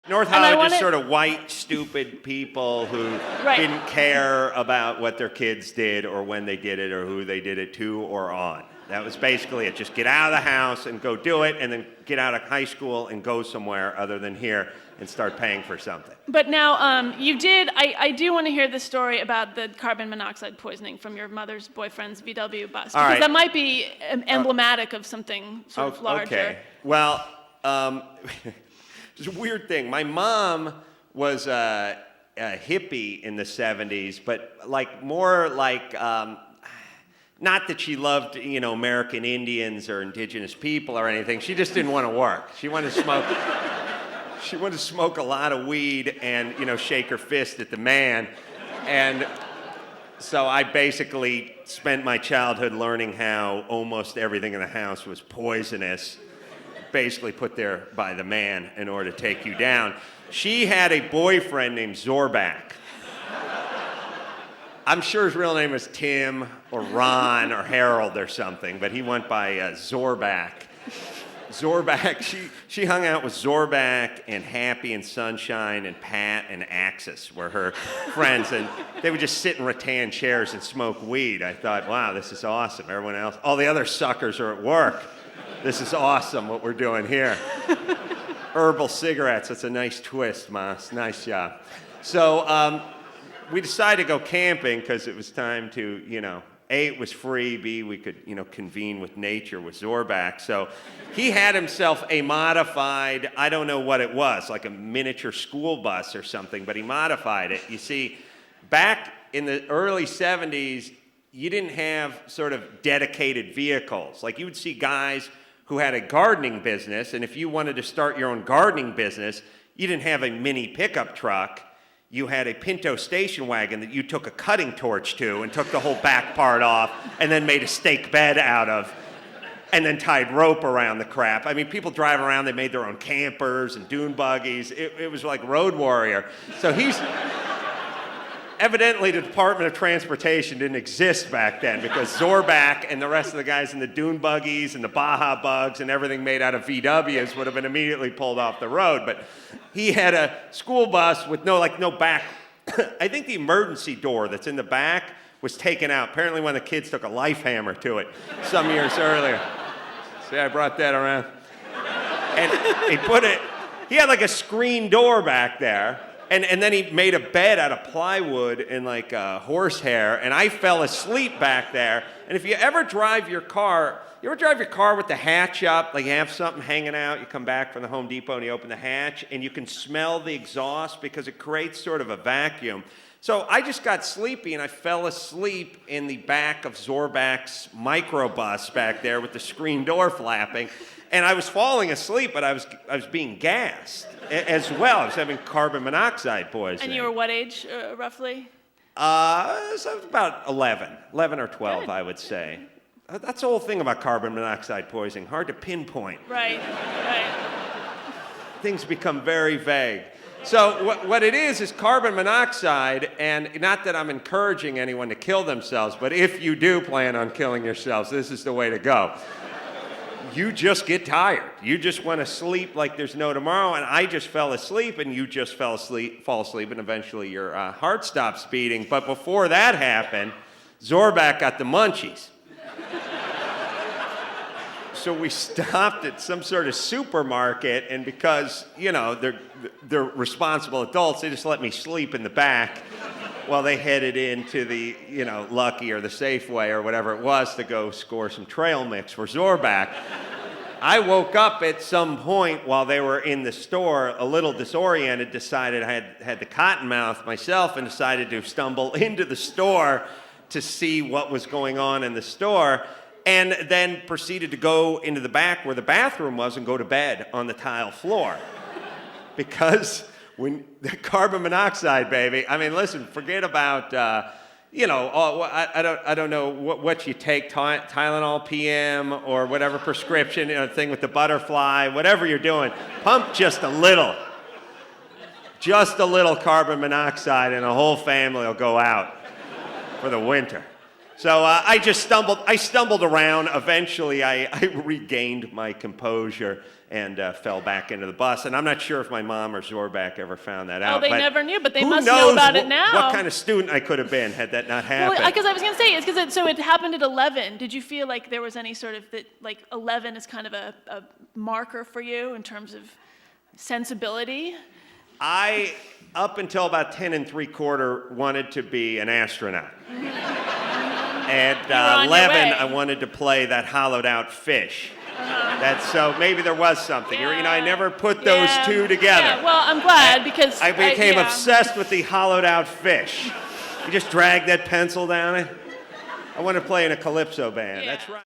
North Hollywood, just sort of white, stupid people who didn't care about what their kids did or when they did it or who they did it to or on. That was basically it. Just get out of the house and go do it, and then get out of high school and go somewhere other than here and start paying for something. But now, I do want to hear the story about the carbon monoxide poisoning from your mother's boyfriend's VW bus. Because that might be emblematic of something sort of larger. Okay. Well, it's a weird thing. My mom was a hippie in the 70s, but more like, not that she loved, American Indians or indigenous people or anything. She just didn't want to work. She wanted to smoke. She wanted to smoke a lot of weed and, shake her fist at the man. And so I basically spent my childhood learning how almost everything in the house was poisonous, basically put there by the man in order to take you down. She had a boyfriend named Zorback. I'm sure his real name was Tim or Ron or Harold or something, but he went by Zorback. Zorback, she hung out with Zorback and Happy and Sunshine and Pat and Axis were her friends, and they would just sit in rattan chairs and smoke weed. I thought, wow, this is awesome. Everyone else, all the other suckers are at work. This is awesome what we're doing here. Herbal cigarettes, that's a nice twist, Mas. Nice job. So we decided to go camping because it was time to, A, it was free, B, we could, convene with nature with Zorback. So he had himself a modified, I don't know what it was, like a miniature school bus or something, but he modified it. You see, back in the early 70s, you didn't have sort of dedicated vehicles. Like you would see guys who had a gardening business, and if you wanted to start your own gardening business, you didn't have a mini pickup truck. You had a Pinto station wagon that you took a cutting torch to and took the whole back part off and then made a stake bed out of and then tied rope around the crap. I mean, people drive around, they made their own campers and dune buggies. It was like Road Warrior. So he's... Evidently, the Department of Transportation didn't exist back then because Zorback and the rest of the guys in the dune buggies and the Baja Bugs and everything made out of VWs would have been immediately pulled off the road. But he had a school bus with no back. I think the emergency door that's in the back was taken out. Apparently, one of the kids took a life hammer to it some years earlier. See, I brought that around. And he had like a screen door back there. And then he made a bed out of plywood and horsehair, and I fell asleep back there. And if you ever drive your car with the hatch up, like you have something hanging out, you come back from the Home Depot and you open the hatch, and you can smell the exhaust because it creates sort of a vacuum. So I just got sleepy, and I fell asleep in the back of Zorback's microbus back there with the screen door flapping. And I was falling asleep, but I was being gassed as well. I was having carbon monoxide poisoning. And you were what age, roughly? So I was about 11 or 12, I would say. That's the whole thing about carbon monoxide poisoning, hard to pinpoint. Right. Things become very vague. So what it is carbon monoxide, and not that I'm encouraging anyone to kill themselves, but if you do plan on killing yourselves, this is the way to go. You just get tired. You just want to sleep like there's no tomorrow, and I just fell asleep, and you just fall asleep, and eventually your heart stops beating. But before that happened, Zorback got the munchies. So we stopped at some sort of supermarket, and because, they're responsible adults, they just let me sleep in the back while they headed into the, Lucky or the Safeway or whatever it was to go score some trail mix for Zorback. I woke up at some point while they were in the store, a little disoriented, decided I had the cotton mouth myself and decided to stumble into the store to see what was going on in the store, and then proceeded to go into the back where the bathroom was and go to bed on the tile floor. Because when the carbon monoxide, baby, I mean, listen, forget about, I don't know what you take, Tylenol PM or whatever prescription, thing with the butterfly, whatever you're doing, pump just a little carbon monoxide and the whole family will go out for the winter. So I stumbled around. Eventually, I regained my composure and fell back into the bus. And I'm not sure if my mom or Zorback ever found that out. Oh, they never knew, but they who must knows know about it now. What kind of student I could have been had that not happened. Well, because I was going to say, it's because so it happened at 11. Did you feel like there was any sort of, that, like 11 is kind of a marker for you in terms of sensibility? I, up until about 10 3/4, wanted to be an astronaut. At 11, I wanted to play that hollowed out fish. So maybe there was something. Yeah. You know, I never put those two together. Yeah, well, I'm glad because I became obsessed with the hollowed out fish. You just drag that pencil down it. I want to play in a calypso band. Yeah. That's right.